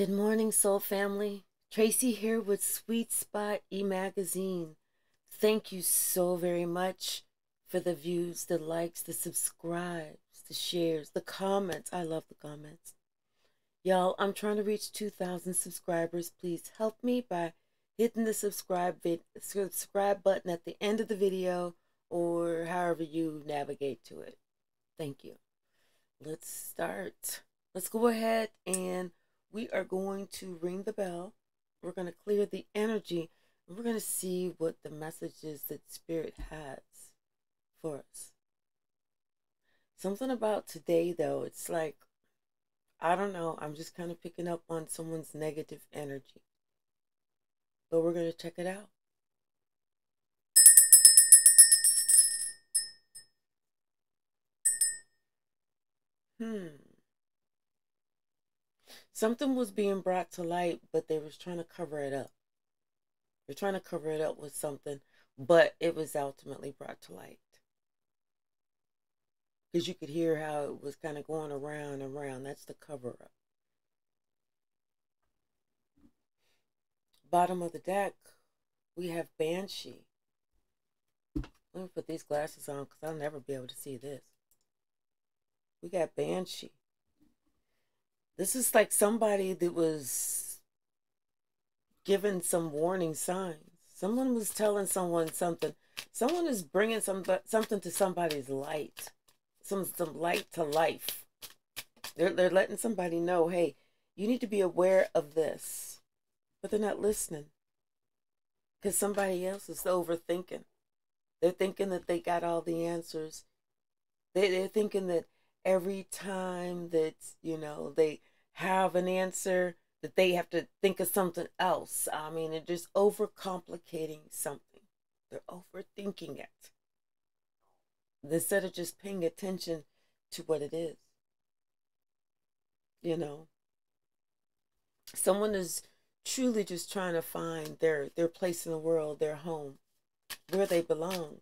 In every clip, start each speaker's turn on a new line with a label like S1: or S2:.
S1: Good morning, Soul Family. Tracy here with Sweet Spot e-magazine. Thank you so very much for the views, the likes, the subscribes, the shares, the comments. I love the comments. Y'all, I'm trying to reach 2,000 subscribers. Please help me by hitting the subscribe button at the end of the video or however you navigate to it. Thank you. Let's start. Let's go ahead and we are going to ring the bell. We're going to clear the energy. And we're going to see what the message is that Spirit has for us. Something about today, though, it's like, I don't know. I'm just kind of picking up on someone's negative energy. But we're going to check it out. Something was being brought to light, but they was trying to cover it up. They're trying to cover it up with something, but it was ultimately brought to light. Because you could hear how it was kind of going around and around. That's the cover-up. Bottom of the deck, we have Banshee. Let me put these glasses on because I'll never be able to see this. We got Banshee. This is like somebody that was given some warning signs. Someone was telling someone something. Someone is bringing something to somebody's light. Some light to life. They're letting somebody know, hey, you need to be aware of this. But they're not listening. Because somebody else is overthinking. They're thinking that they got all the answers. They're thinking that every time that, they have an answer, that they have to think of something else. I mean, they're just overcomplicating something. They're overthinking it. Instead of just paying attention to what it is. Someone is truly just trying to find their place in the world, their home, where they belong.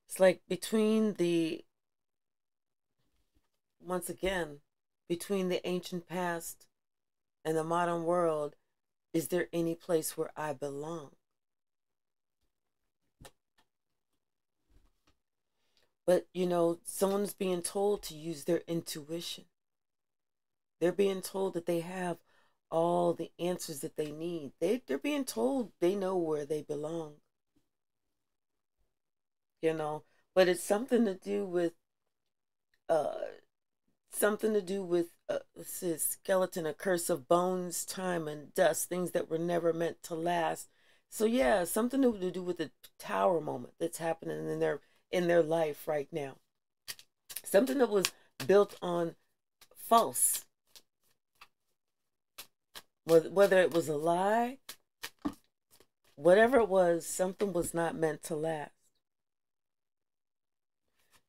S1: It's like between the ancient past and the modern world, is there any place where I belong? But, someone's being told to use their intuition. They're being told that they have all the answers that they need. They're being told they know where they belong. But it's something to do with skeleton, a curse of bones, time, and dust, things that were never meant to last. So yeah, something to do with the tower moment that's happening in their life right now. Something that was built on false. Whether it was a lie, whatever it was, something was not meant to last.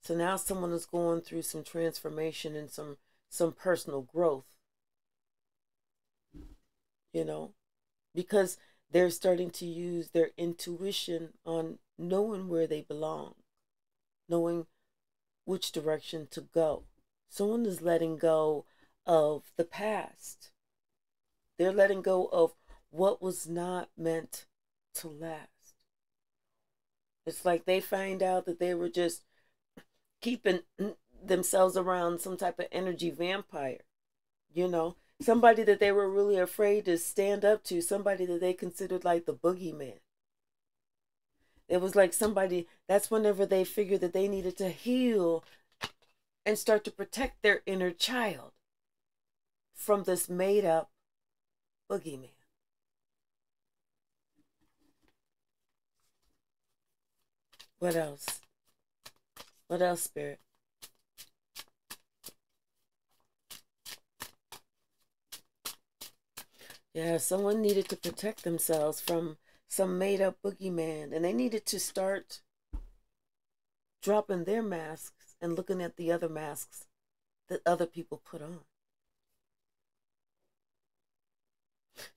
S1: So now someone is going through some transformation and some personal growth. Because they're starting to use their intuition on knowing where they belong, knowing which direction to go. Someone is letting go of the past. They're letting go of what was not meant to last. It's like they find out that they were just keeping themselves around some type of energy vampire. Somebody that they were really afraid to stand up to, somebody that they considered like the boogeyman. It was like somebody, that's whenever they figured that they needed to heal and start to protect their inner child from this made up boogeyman. What else? What else, Spirit? Yeah, someone needed to protect themselves from some made-up boogeyman, and they needed to start dropping their masks and looking at the other masks that other people put on.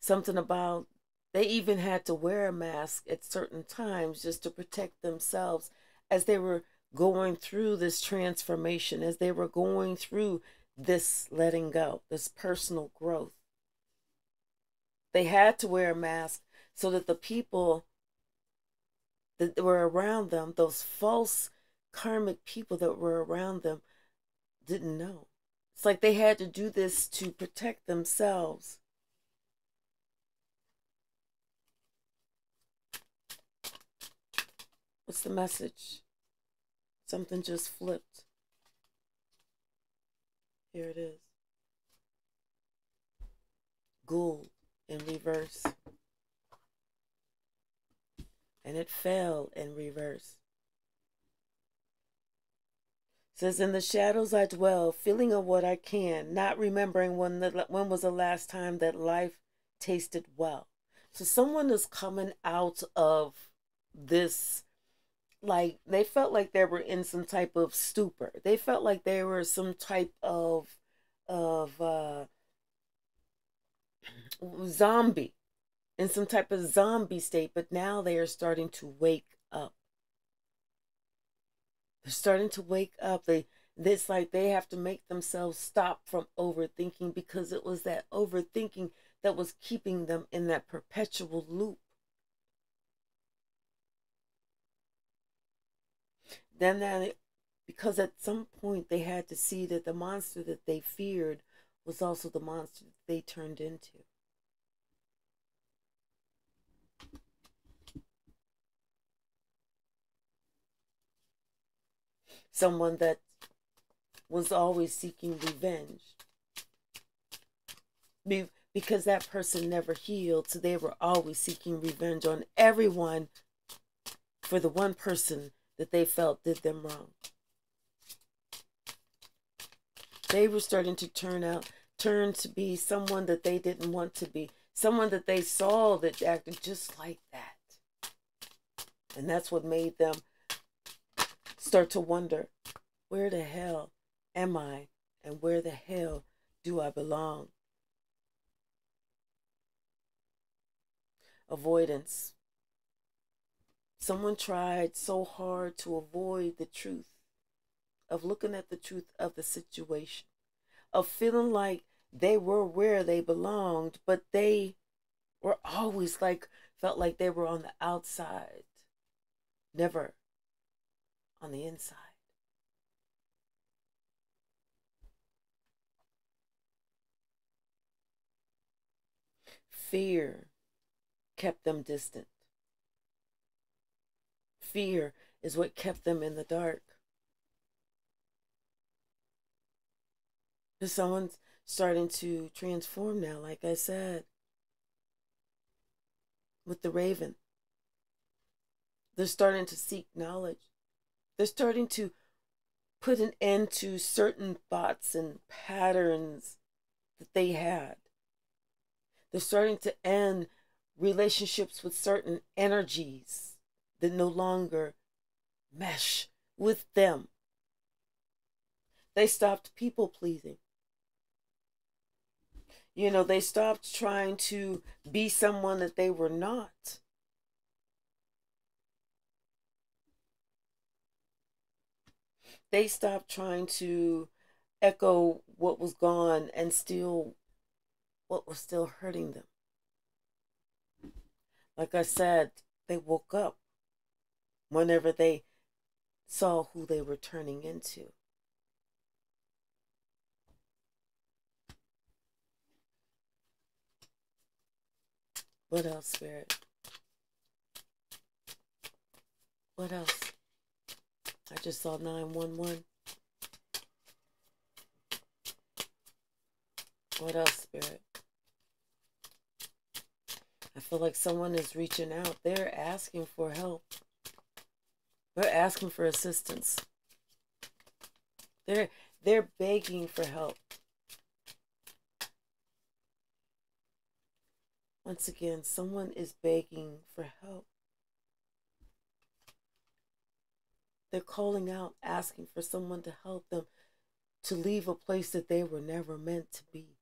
S1: Something about they even had to wear a mask at certain times just to protect themselves as they were going through this transformation, as they were going through this letting go, this personal growth. They had to wear a mask so that the people that were around them, those false karmic people that were around them, didn't know. It's like they had to do this to protect themselves. What's the message? Something just flipped. Here it is. Gould in reverse. And it fell in reverse. It says, in the shadows I dwell, feeling of what I can, not remembering when was the last time that life tasted well. So someone is coming out of this, like, they felt like they were in some type of stupor. They felt like they were some type of zombie, in some type of zombie state, but now they are starting to wake up. They're starting to wake up. It's like they have to make themselves stop from overthinking, because it was that overthinking that was keeping them in that perpetual loop. Because at some point they had to see that the monster that they feared was also the monster that they turned into. Someone that was always seeking revenge. Because that person never healed, so they were always seeking revenge on everyone for the one person that they felt did them wrong. They were starting to turn to be someone that they didn't want to be, someone that they saw that acted just like that. And that's what made them start to wonder, where the hell am I, and where the hell do I belong? Avoidance. Someone tried so hard to avoid the truth, of looking at the truth of the situation, of feeling like they were where they belonged, but they were always felt like they were on the outside, never on the inside. Fear kept them distant. Fear is what kept them in the dark. Someone's starting to transform now, like I said, with the raven. They're starting to seek knowledge. They're starting to put an end to certain thoughts and patterns that they had. They're starting to end relationships with certain energies that no longer mesh with them. They stopped people pleasing. They stopped trying to be someone that they were not. They stopped trying to echo what was gone and steal what was still hurting them. Like I said, they woke up whenever they saw who they were turning into. What else, Spirit? What else? I just saw 911. What else, Spirit? I feel like someone is reaching out. They're asking for help. They're asking for assistance. They're begging for help. Once again, someone is begging for help. They're calling out, asking for someone to help them to leave a place that they were never meant to be.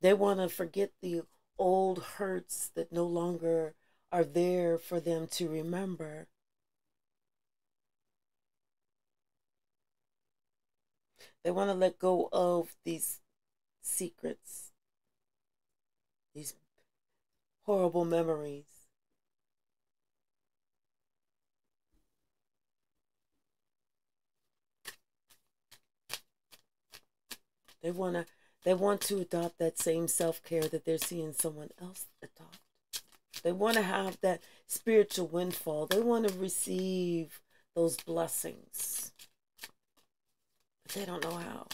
S1: They want to forget the old hurts that no longer are there for them to remember. They want to let go of these secrets, these horrible memories. They want to adopt that same self-care that they're seeing someone else adopt. They want to have that spiritual windfall. They want to receive those blessings. But they don't know how.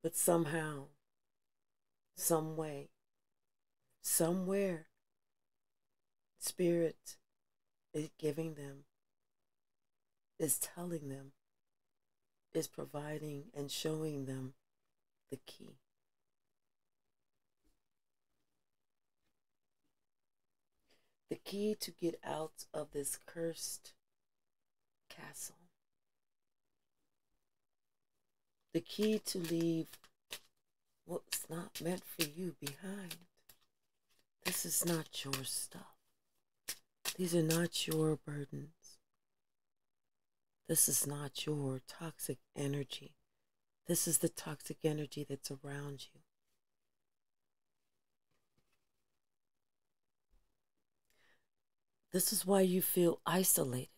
S1: But somehow, some way, somewhere, Spirit is giving them, is telling them, is providing and showing them the key. The key to get out of this cursed castle. The key to leave what's not meant for you behind. This is not your stuff. These are not your burdens. This is not your toxic energy. This is the toxic energy that's around you. This is why you feel isolated,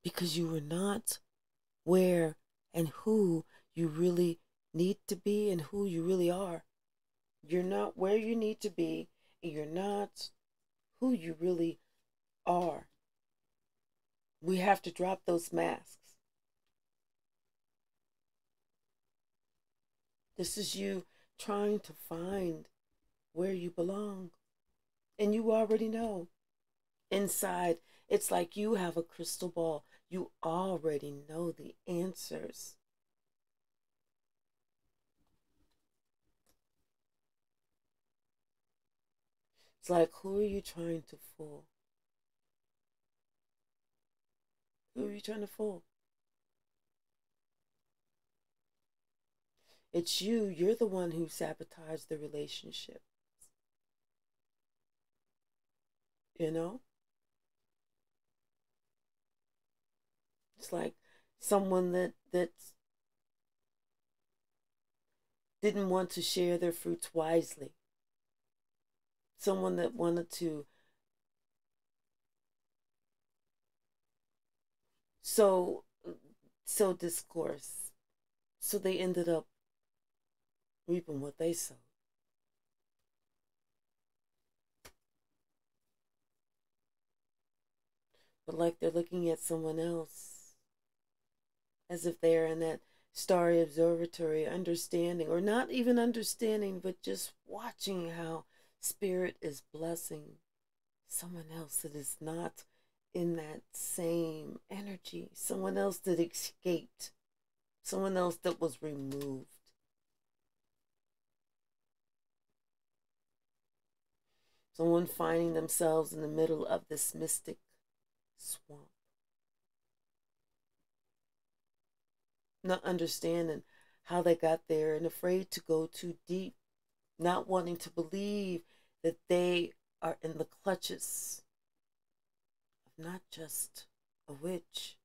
S1: because you are not where and who you really need to be and who you really are. You're not where you need to be, and you're not who you really are. We have to drop those masks. This is you trying to find where you belong. And you already know. Inside, it's like you have a crystal ball. You already know the answers. It's like, who are you trying to fool? Who are you trying to fool? It's you. You're the one who sabotaged the relationship. You know? It's like someone that didn't want to share their fruits wisely. Someone that wanted to sow discourse. So they ended up reaping what they sowed. But like they're looking at someone else as if they're in that starry observatory, understanding, or not even understanding, but just watching how Spirit is blessing someone else that is not in that same energy, someone else that escaped, someone else that was removed. Someone finding themselves in the middle of this mystic swamp. Not understanding how they got there and afraid to go too deep, not wanting to believe that they are in the clutches of not just a witch.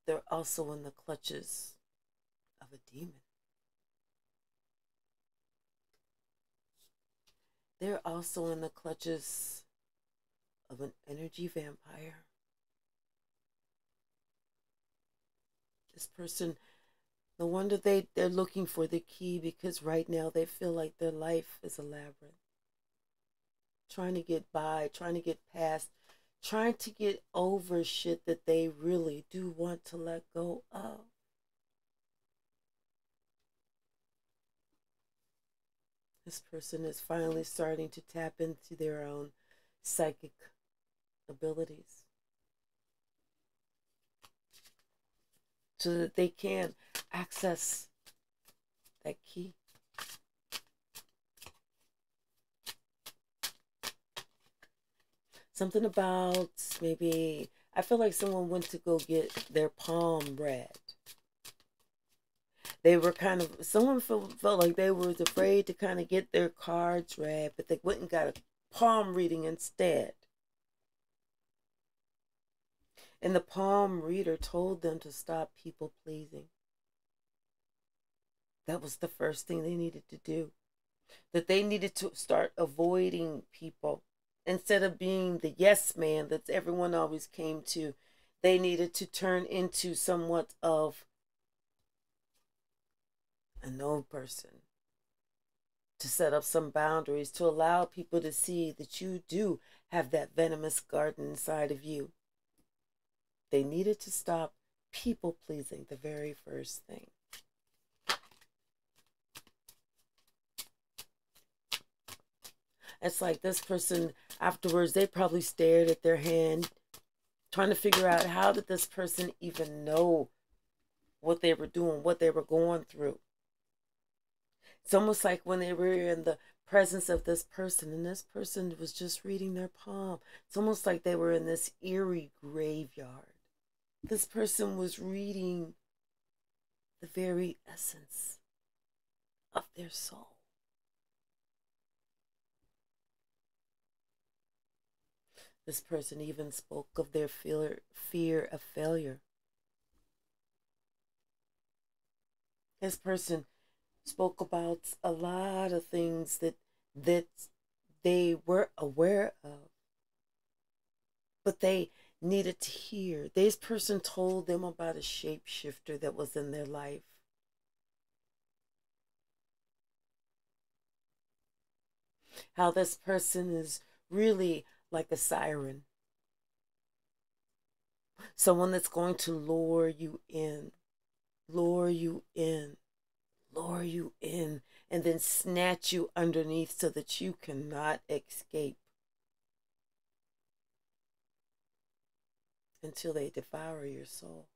S1: They're also in the clutches of a demon. They're also in the clutches of an energy vampire. This person, no wonder they're looking for the key, because right now they feel like their life is a labyrinth. Trying to get by, trying to get past, trying to get over shit that they really do want to let go of. This person is finally starting to tap into their own psychic abilities so that they can access that key. Something about maybe, I feel like someone went to go get their palm read. They were kind of, someone felt like they were afraid to kind of get their cards read, but they went and got a palm reading instead. And the palm reader told them to stop people pleasing. That was the first thing they needed to do. That they needed to start avoiding people. Instead of being the yes man that everyone always came to, they needed to turn into somewhat of a no person. To set up some boundaries, to allow people to see that you do have that venomous garden inside of you. They needed to stop people pleasing, the very first thing. It's like this person, afterwards, they probably stared at their hand, trying to figure out how did this person even know what they were doing, what they were going through. It's almost like when they were in the presence of this person and this person was just reading their palm. It's almost like they were in this eerie graveyard. This person was reading the very essence of their soul. This person even spoke of their fear of failure. This person spoke about a lot of things that they were aware of, but they needed to hear. This person told them about a shapeshifter that was in their life. How this person is really like a siren. Someone that's going to lure you in, lure you in, lure you in, and then snatch you underneath so that you cannot escape until they devour your soul.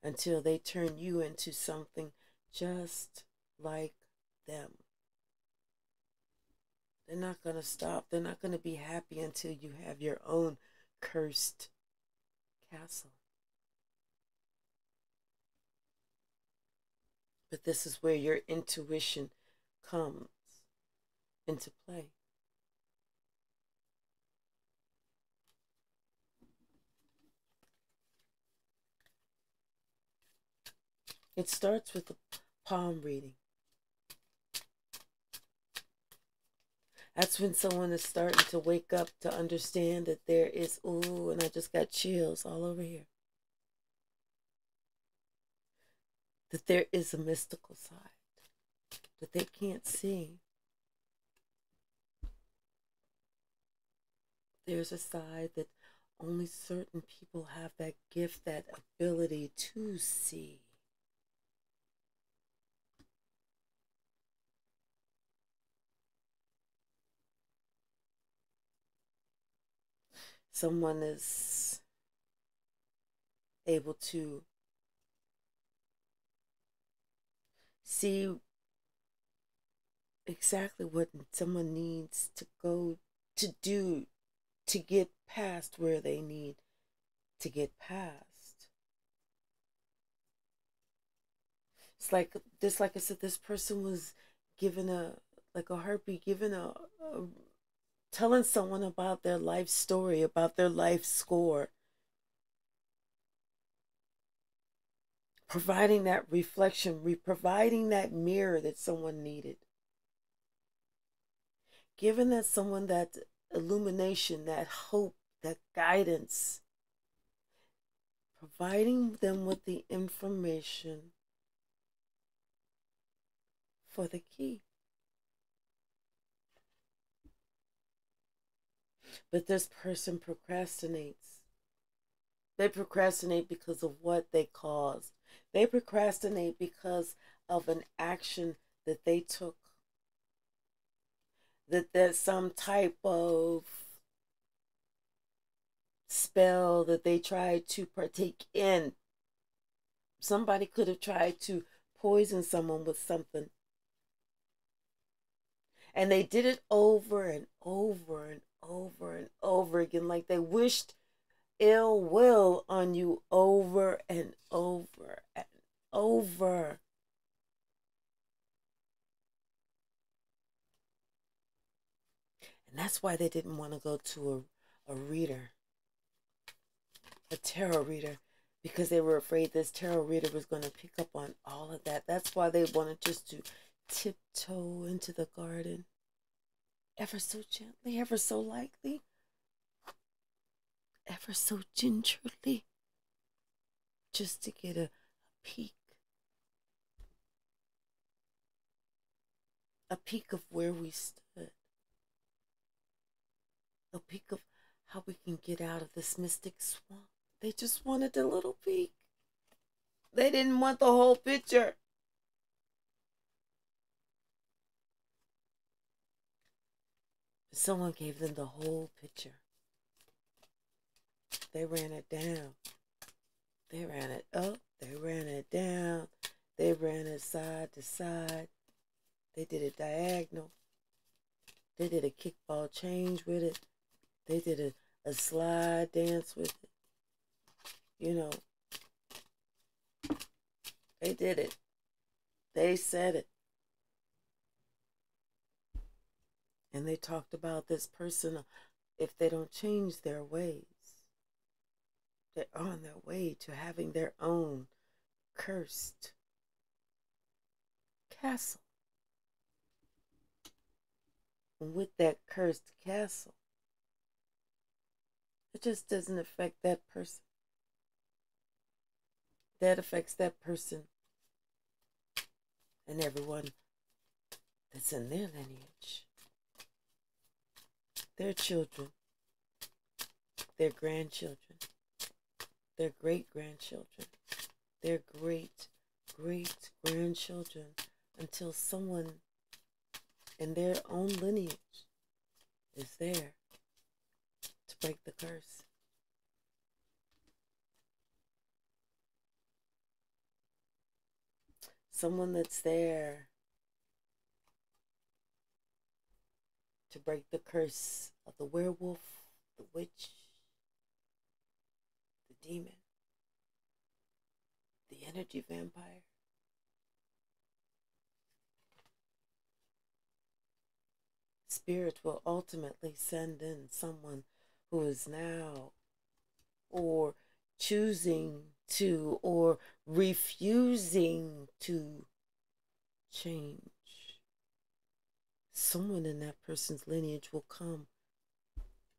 S1: Until they turn you into something just like them. They're not going to stop. They're not going to be happy until you have your own cursed castle. But this is where your intuition comes into play. It starts with the palm reading. That's when someone is starting to wake up to understand that there is, ooh, and I just got chills all over here. That there is a mystical side that they can't see. There's a side that only certain people have that gift, that ability to see. Someone is able to see exactly what someone needs to go to do to get past where they need to get past. It's like this, like I said, this person was given like a heartbeat, given telling someone about their life story, about their life score. Providing that reflection, providing that mirror that someone needed. Giving that someone that illumination, that hope, that guidance. Providing them with the information for the key. But this person procrastinates. They procrastinate because of what they caused. They procrastinate because of an action that they took. That there's some type of spell that they tried to partake in. Somebody could have tried to poison someone with something. And they did it over and over and over and over again, like they wished ill will on you over and over and over. And that's why they didn't want to go to a reader, a tarot reader, because they were afraid this tarot reader was going to pick up on all of that. That's why they wanted just to tiptoe into the garden, ever so gently, ever so lightly, ever so gingerly, just to get a peek. A peek of where we stood. A peek of how we can get out of this mystic swamp. They just wanted a little peek. They didn't want the whole picture. Someone gave them the whole picture. They ran it down. They ran it up. They ran it down. They ran it side to side. They did it diagonal. They did a kickball change with it. They did a slide dance with it. You know, they did it. They said it. And they talked about this person, if they don't change their ways, they're on their way to having their own cursed castle. And with that cursed castle, it just doesn't affect that person. That affects that person and everyone that's in their lineage. Their children, their grandchildren, their great-grandchildren, their great-great-grandchildren, until someone in their own lineage is there to break the curse. Someone that's there to break the curse of the werewolf, the witch, the demon, the energy vampire. Spirit will ultimately send in someone who is now or choosing to or refusing to change. Someone in that person's lineage will come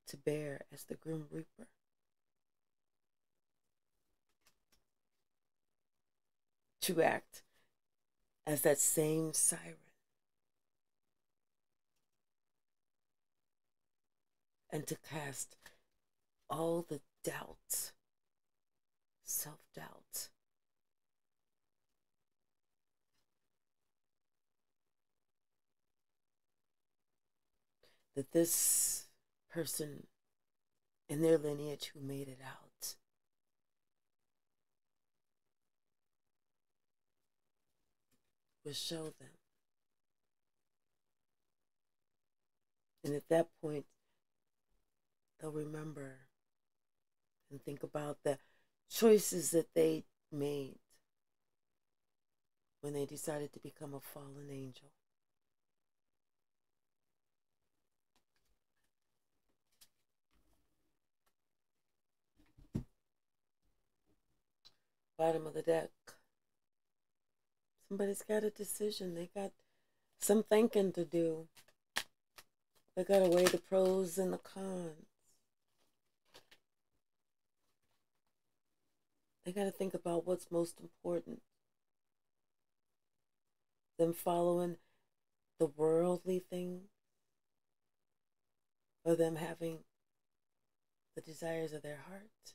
S1: to bear as the Grim Reaper. To act as that same siren. And to cast all the doubt, self-doubt, that this person in their lineage who made it out will show them. And at that point, they'll remember and think about the choices that they made when they decided to become a fallen angel. Bottom of the deck. Somebody's got a decision. They got some thinking to do. They got to weigh the pros and the cons. They got to think about what's most important. Them following the worldly things, or them having the desires of their heart.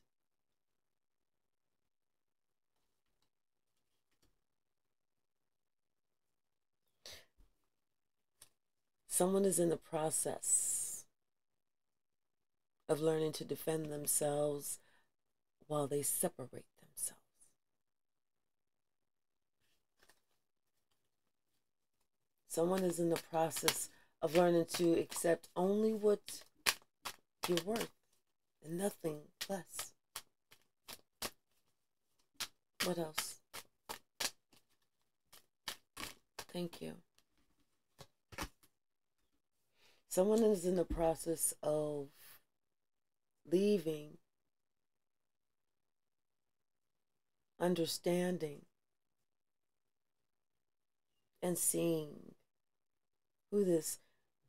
S1: Someone is in the process of learning to defend themselves while they separate themselves. Someone is in the process of learning to accept only what you're worth and nothing less. What else? Thank you. Someone is in the process of leaving, understanding, and seeing who this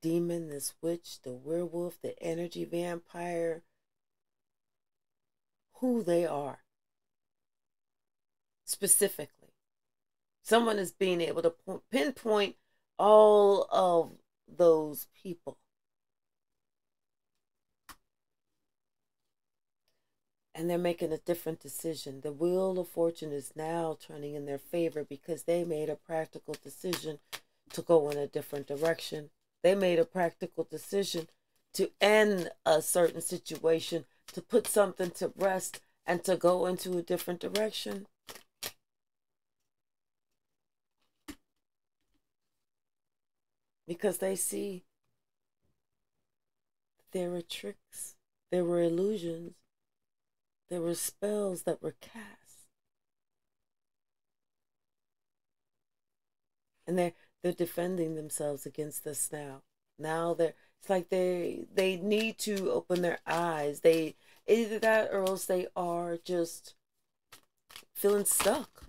S1: demon, this witch, the werewolf, the energy vampire, who they are specifically. Someone is being able to pinpoint all of those people. And they're making a different decision. The wheel of fortune is now turning in their favor because they made a practical decision to go in a different direction. They made a practical decision to end a certain situation, to put something to rest, and to go into a different direction. Because they see there were tricks, there were illusions, there were spells that were cast. And they're defending themselves against this now. Now it's like they need to open their eyes. They either that or else they are just feeling stuck.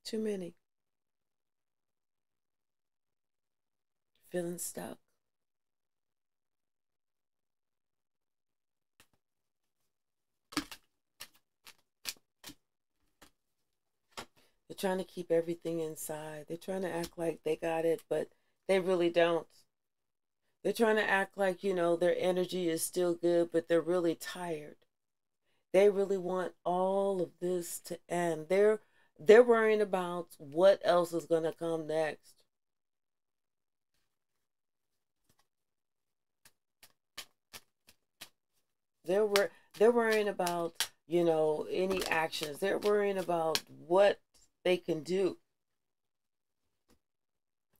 S1: Too many. Feeling stuck. They're trying to keep everything inside. They're trying to act like they got it, but they really don't. They're trying to act like, their energy is still good, but they're really tired. They really want all of this to end. They're worrying about what else is going to come next. They're worrying about, any actions. They're worrying about what they can do.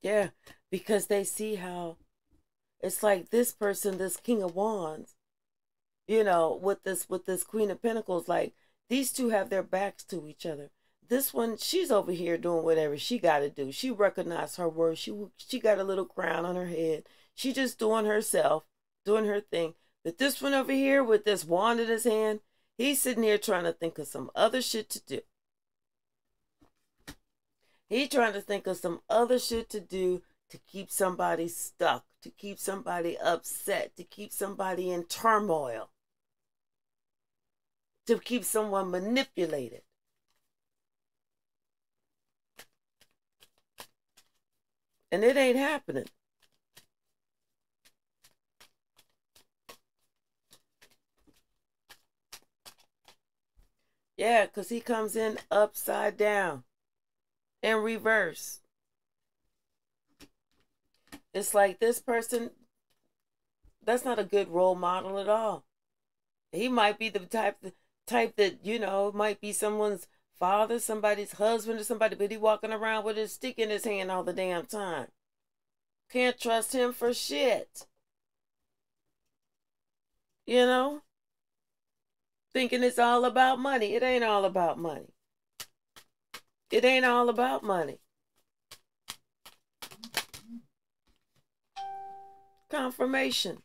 S1: Yeah, because they see how it's like this person, this King of Wands, with this Queen of Pentacles, like these two have their backs to each other. This one, she's over here doing whatever she got to do. She recognized her worth. She got a little crown on her head. She just doing herself, doing her thing. But this one over here with this wand in his hand, he's sitting here trying to think of some other shit to do. He's trying to think of some other shit to do to keep somebody stuck, to keep somebody upset, to keep somebody in turmoil, to keep someone manipulated. And it ain't happening. Yeah, because he comes in upside down. In reverse. It's like this person, that's not a good role model at all. He might be the type that, might be someone's father, somebody's husband or somebody, but he walking around with his stick in his hand all the damn time. Can't trust him for shit. Thinking it's all about money. It ain't all about money. It ain't all about money. Confirmation.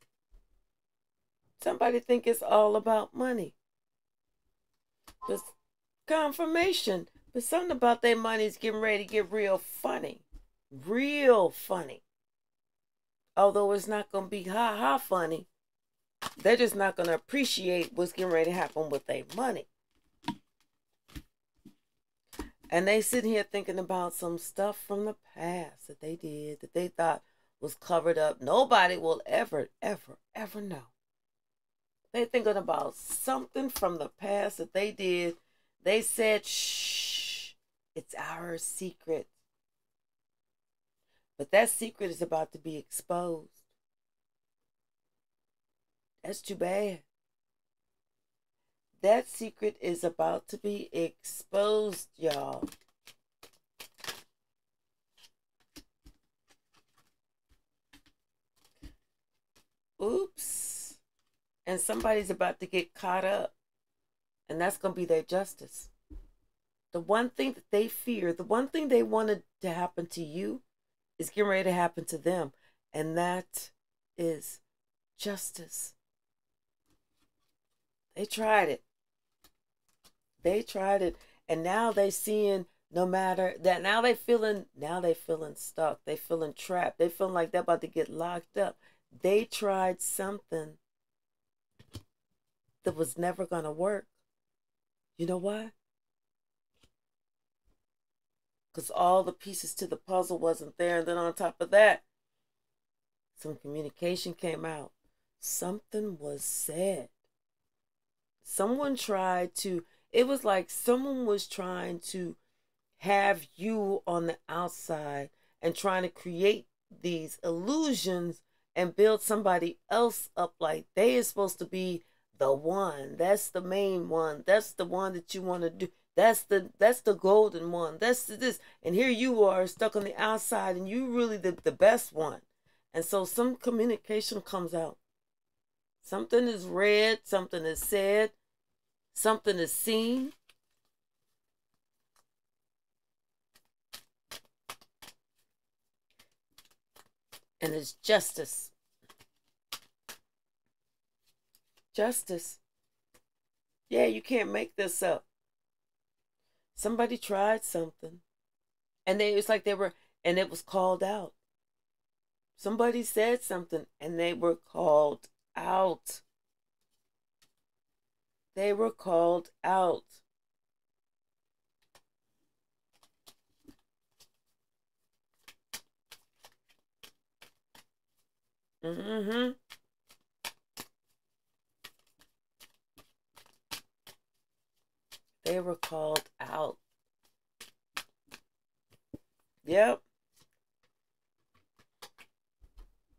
S1: Somebody think it's all about money. But confirmation. But something about their money is getting ready to get real funny. Real funny. Although it's not going to be ha-ha funny. They're just not going to appreciate what's getting ready to happen with their money. And they sitting here thinking about some stuff from the past that they did, that they thought was covered up. Nobody will ever, ever, ever know. They thinking about something from the past that they did. They said, shh, it's our secret. But that secret is about to be exposed. That's too bad. That secret is about to be exposed, y'all. Oops. And somebody's about to get caught up. And that's going to be their justice. The one thing that they fear, the one thing they wanted to happen to you is getting ready to happen to them. And that is justice. They tried it. They tried it. And now they seeing no matter that, now they feeling stuck. They feeling trapped. They feeling like they're about to get locked up. They tried something that was never going to work. You know why? Because all the pieces to the puzzle wasn't there. And then on top of that, some communication came out. Something was said. Someone tried to, it was like someone was trying to have you on the outside and trying to create these illusions and build somebody else up like they are supposed to be the one. That's the main one. That's the one that you want to do. That's the golden one. That's this. And here you are stuck on the outside and you really the best one. And so some communication comes out. Something is read, something is said, something is seen. And it's justice. Justice. Yeah, you can't make this up. Somebody tried something. And it was like they were, and it was called out. Somebody said something and they were called out. They were called out. Mm-hmm. They were called out. Yep.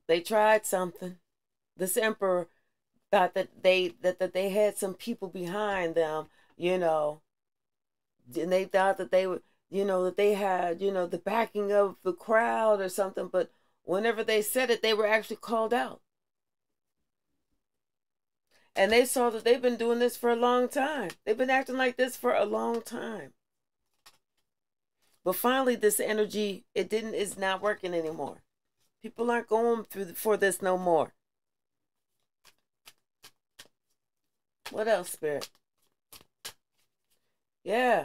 S1: They tried something. This emperor thought that they had some people behind them, and they thought that they would, that they had, the backing of the crowd or something. But whenever they said it, they were actually called out. And they saw that they've been doing this for a long time. They've been acting like this for a long time. But finally, this energy, is not working anymore. People aren't going for this no more. What else, Spirit? Yeah.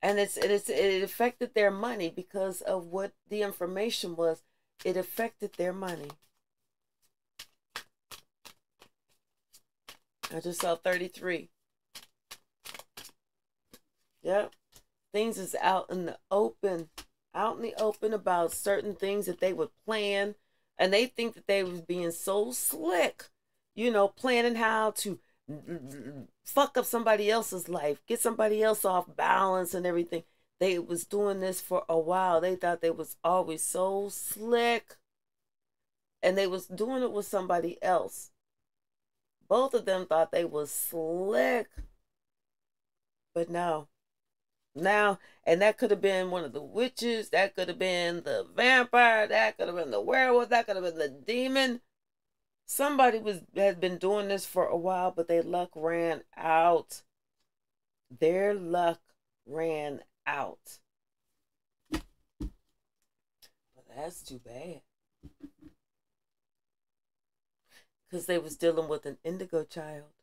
S1: And it affected their money because of what the information was. It affected their money. I just saw 33. Yep. Things is out in the open. Out in the open about certain things that they would plan. And they think that they was being so slick. Planning how to fuck up somebody else's life. Get somebody else off balance and everything. They was doing this for a while. They thought they was always so slick. And they was doing it with somebody else. Both of them thought they was slick. But no. Now, and that could have been one of the witches. That could have been the vampire. That could have been the werewolf. That could have been the demon. Somebody had been doing this for a while, but their luck ran out. Their luck ran out. But that's too bad. Because they was dealing with an indigo child.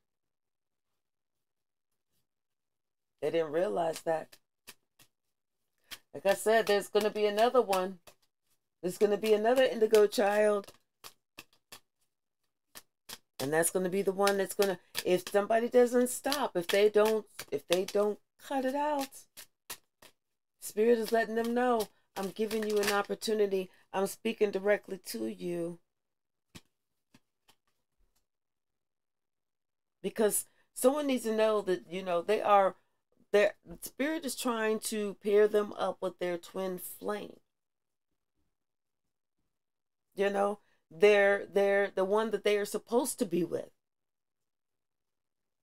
S1: They didn't realize that. Like I said, there's going to be another one. There's going to be another indigo child. And that's going to be the one that's going to, if somebody doesn't stop, if they don't cut it out, Spirit is letting them know, I'm giving you an opportunity. I'm speaking directly to you. Because someone needs to know that, their Spirit is trying to pair them up with their twin flame. They're the one that they are supposed to be with.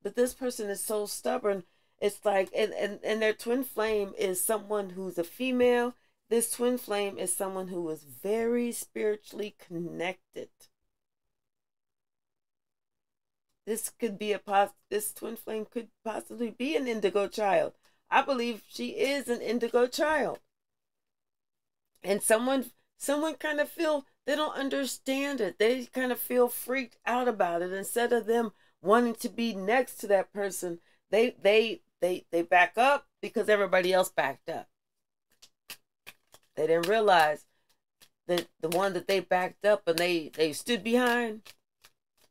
S1: But this person is so stubborn. It's like, and their twin flame is someone who's a female. This twin flame is someone who is very spiritually connected. this could be this twin flame could possibly be an indigo child. I believe she is an indigo child. And someone kind of feel they don't understand it. They kind of feel freaked out about it. Instead of them wanting to be next to that person, they back up because everybody else backed up. They didn't realize that the one that they backed up and they stood behind,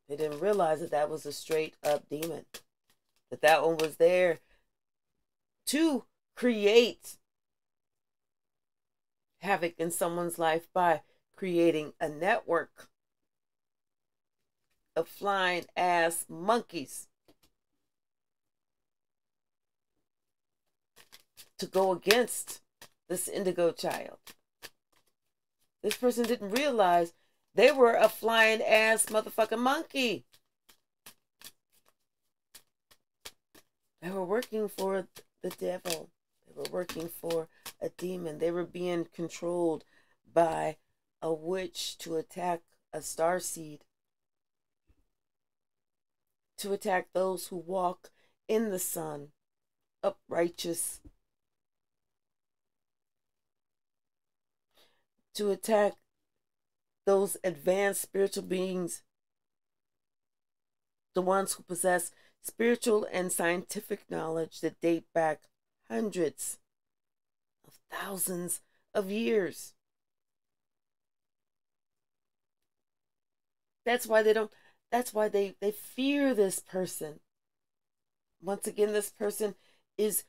S1: they didn't realize that that was a straight up demon. That one was there to create havoc in someone's life by creating a network of flying ass monkeys to go against this indigo child. This person didn't realize they were a flying ass motherfucking monkey. They were working for the devil. They were working for a demon. They were being controlled by a witch to attack a starseed, to attack those who walk in the sun, uprighteous, to attack those advanced spiritual beings, the ones who possess spiritual and scientific knowledge that date back hundreds of thousands of years. That's why they fear this person. Once again, this person is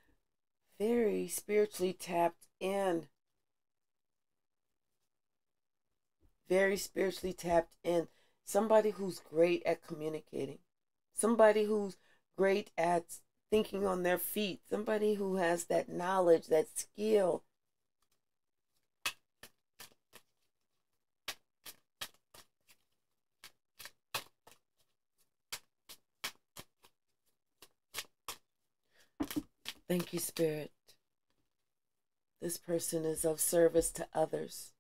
S1: very spiritually tapped in. Very spiritually tapped in. Somebody who's great at communicating. Somebody who's great at thinking on their feet. Somebody who has that knowledge, that skill. Thank you, Spirit. This person is of service to others.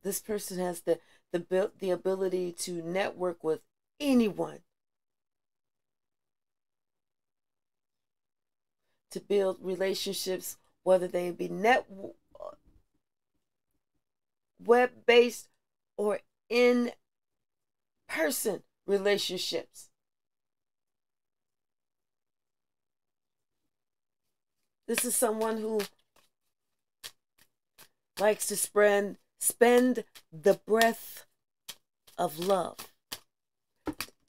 S1: This person has the ability to network with anyone, to build relationships, whether they be web-based or in-person relationships. This is someone who likes to spend the breath of love,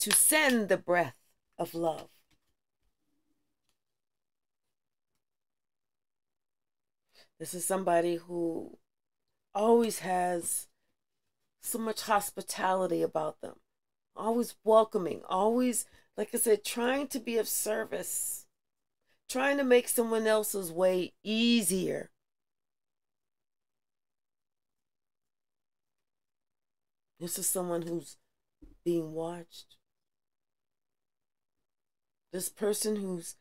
S1: to send the breath of love. This is somebody who always has so much hospitality about them, always welcoming, always, like I said, trying to be of service, trying to make someone else's way easier. This is someone who's being watched. This person who's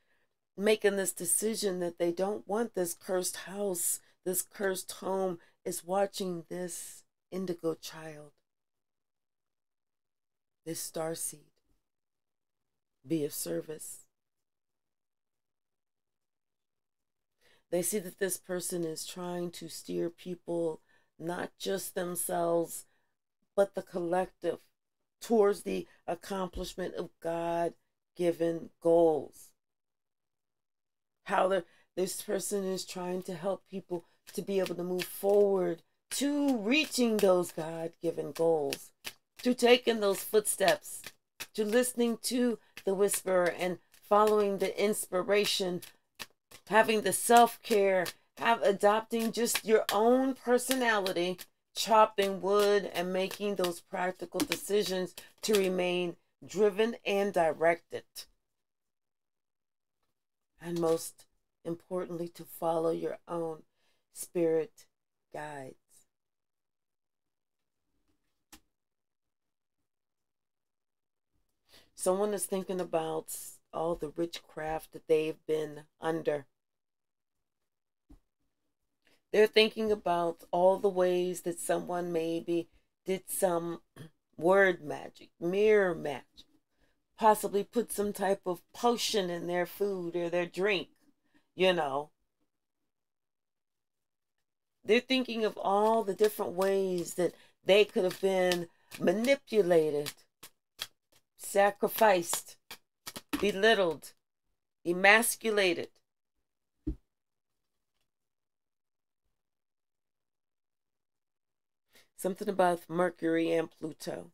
S1: making this decision that they don't want this cursed house, this cursed home, is watching this indigo child, this starseed, be of service. They see that this person is trying to steer people, not just themselves, but the collective, towards the accomplishment of God-given goals. How this person is trying to help people to be able to move forward to reaching those God-given goals, to taking those footsteps, to listening to the whisperer and following the inspiration, having the self-care, adopting just your own personality, chopping wood and making those practical decisions to remain driven and directed. And most importantly, to follow your own spirit guides. Someone is thinking about all the witchcraft that they've been under. They're thinking about all the ways that someone maybe did some word magic, mirror magic, possibly put some type of potion in their food or their drink, you know. They're thinking of all the different ways that they could have been manipulated, sacrificed, belittled, emasculated. Something about Mercury and Pluto.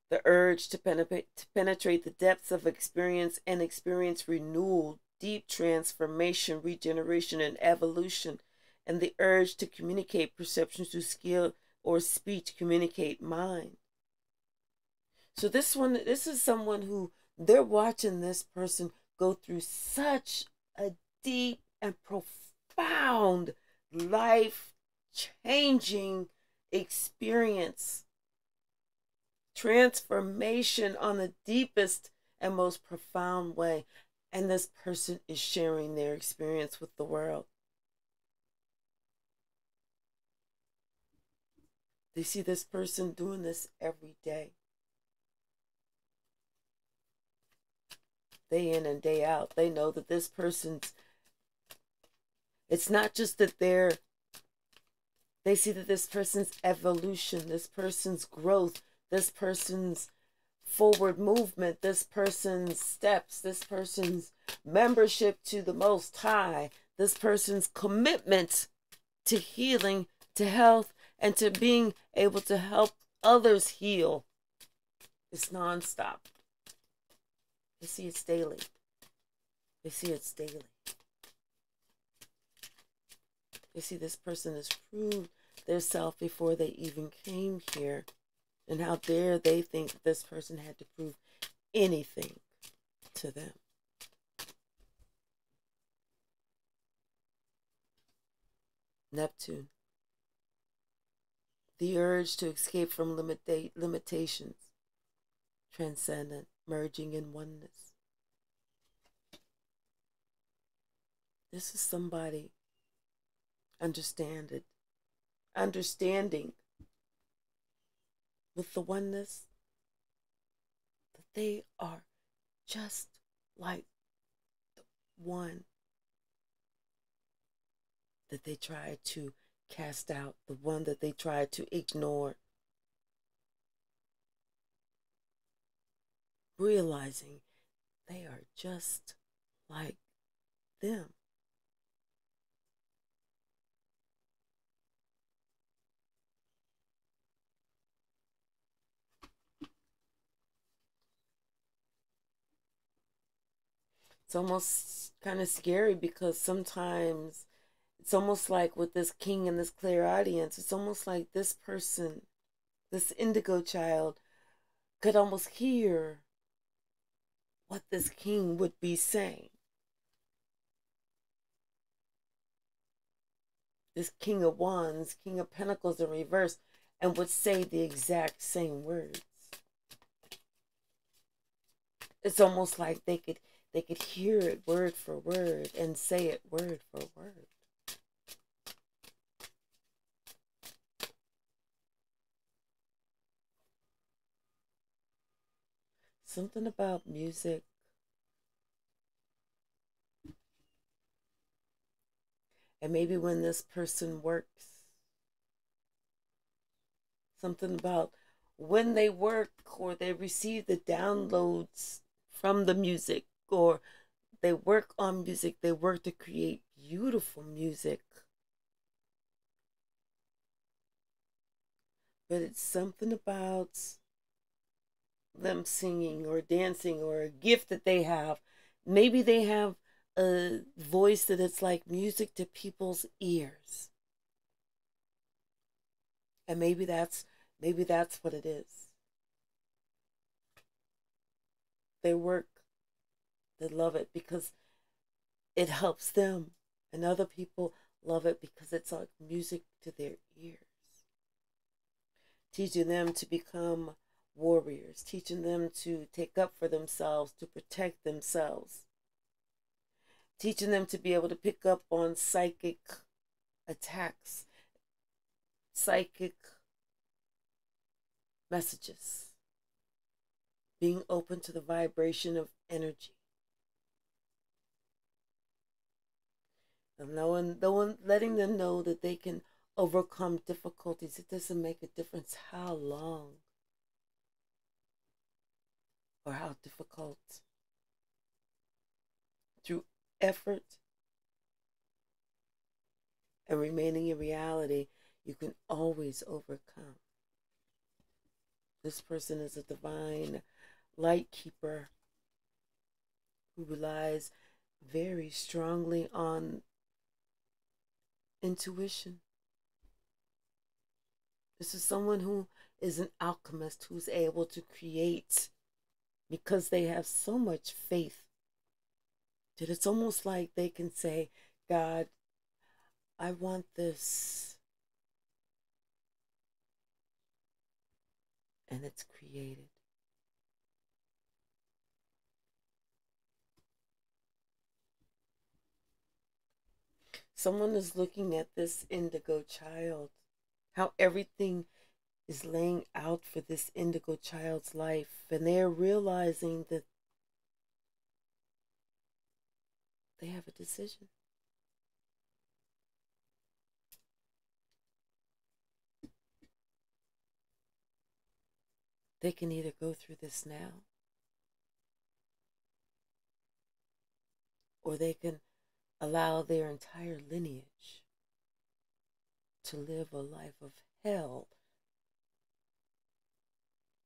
S1: The urge to penetrate the depths of experience and experience renewal, deep transformation, regeneration, and evolution, and the urge to communicate perceptions through skill or speech, communicate mind. So this is someone who they're watching this person go through such a deep and profound life changing experience. Transformation on the deepest and most profound way. And this person is sharing their experience with the world. They see this person doing this every day. Day in and day out. They know that this person's, it's not just that they see that this person's evolution, this person's growth, this person's forward movement, this person's steps, this person's membership to the Most High, this person's commitment to healing, to health, and to being able to help others heal is nonstop. They see it's daily. They see it's daily. They see this person has proved their self before they even came here. And how dare they think that this person had to prove anything to them. Neptune. The urge to escape from limitations. Transcendent, merging in oneness. This is somebody understanding with the oneness that they are just like the one that they try to cast out, the one that they try to ignore. Realizing they are just like them. It's almost kind of scary because sometimes it's almost like with this king and this clairaudience, it's almost like this person, this indigo child, could almost hear what this king would be saying. This king of wands, king of pentacles in reverse, and would say the exact same words. It's almost like they could hear it word for word and say it word for word. Something about music. And maybe when this person works, something about when they work or they receive the downloads from the music, or they work on music, they work to create beautiful music. But it's something about them singing or dancing or a gift that they have. Maybe they have a voice that it's like music to people's ears. And maybe that's what it is. They work, they love it because it helps them. And other people love it because it's like music to their ears. Teaching them to become warriors, teaching them to take up for themselves, to protect themselves, teaching them to be able to pick up on psychic attacks, psychic messages, being open to the vibration of energy. And letting them know that they can overcome difficulties. It doesn't make a difference how long or how difficult. Through effort and remaining in reality, you can always overcome. This person is a divine light keeper who relies very strongly on intuition. This is someone who is an alchemist who's able to create because they have so much faith that it's almost like they can say, God, I want this. And it's created. Someone is looking at this indigo child, how everything is laying out for this indigo child's life, and they're realizing that they have a decision. They can either go through this now, or they can allow their entire lineage to live a life of hell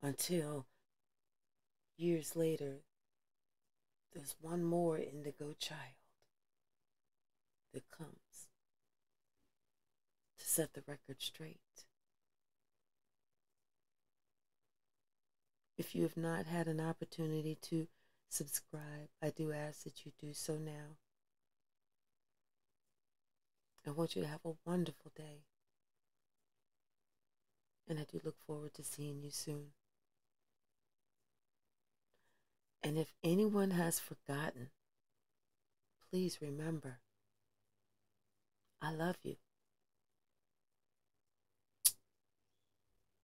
S1: until years later there's one more indigo child that comes to set the record straight. If you have not had an opportunity to subscribe, I do ask that you do so now. I want you to have a wonderful day. And I do look forward to seeing you soon. And if anyone has forgotten, please remember, I love you.